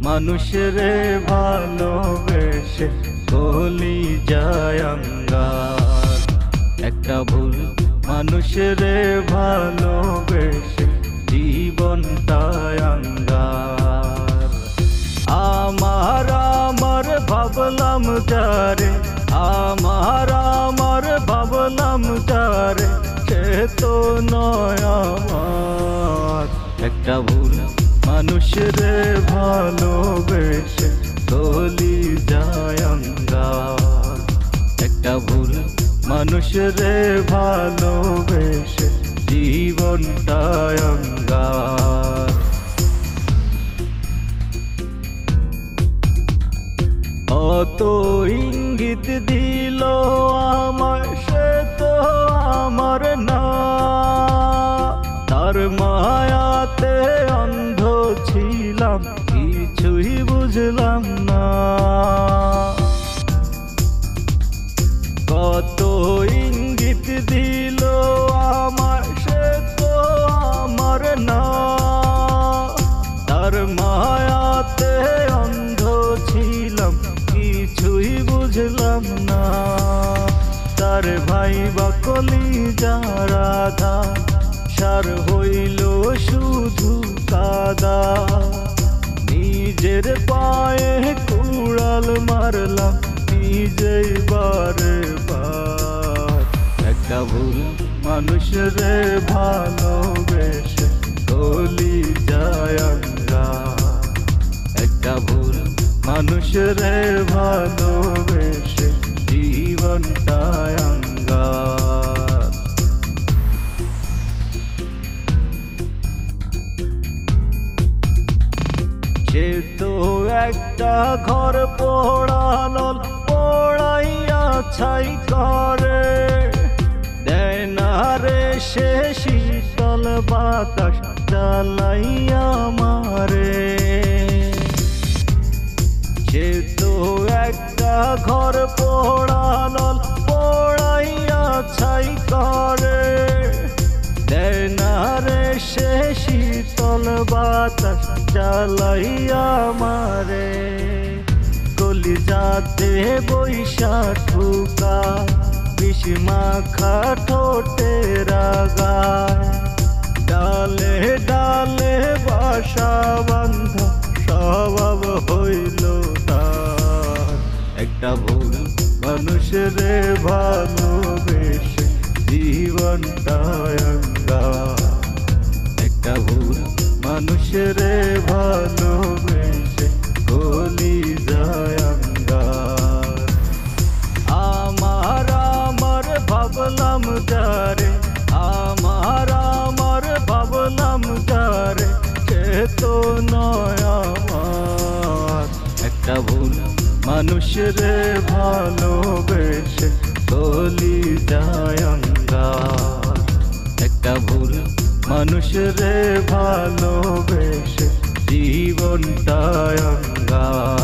মানুষরে ভালোবেসে কলি যায় আঙ্গার। একটা ভুল মানুষরে ভালোবেসে জীবনটায় আঙ্গার। আমার ভাবলাম যারে, আমার ভাবলাম যারে, সে তো নয় আমার। একটা ভুল মানুষরে ভালোবেসে কলি যায় আঙ্গার। একটা ভুল মানুষরে ভালোবেসে জীবনটায় আঙ্গার। অত ইঙ্গিত দিল আমার, সে তো আমার না। তার মায়াতে অন্ধ ছিলাম, কিছুই বুঝলাম না। কত ইঙ্গিত দিল আমার, সে তো আমার না। তার মায়াতে অন্ধ ছিলাম, কিছুই বুঝলাম না। তার ভাই বা কলিজা রাধা, সার হইল শুধু কাদা। নিজের পায়ে কুড়াল মারলাম, নিজেই বারে বার। একটা ভুল মানুষরে ভালোবেসে কলি যায় আঙ্গার। একটা ভুল মানুষরে ভালোবেসে জীবনটায় আঙ্গার। সে তো একটা ঘর পোড়ানো, পোড়াইয়া ছাই করে দেয় না রে সে শীতল বাতাস জ্বালাইয়া মারে। সে তো একটা ঘর পোড়ানো, পোড়াইয়া ছাই করে দেয় না রে সে শীতল বাতাস জ্বালাইয়া মারে। কলিজাতে বৈশা ঠুকা, বিষ মাখা ঠোঁটে রাগায়। ডালে ডালে বাসা বান্ধা স্বভাব হইল তার। একটা ভুল মানুষরে ভালোবেসে জীবনটায় আঙ্গার। একটা ভুল মানুষরে ভালোবেসে কলি যায় আঙ্গার। আমার ভাবলাম যারে, আমার ভাবলাম যারে, সে তো নয় আমার। একটা ভুল মানুষরে ভালোবেসে কলি যায় আঙ্গার। একটা ভুল মানুষরে ভালোবেসে জীবনটায় আঙ্গার।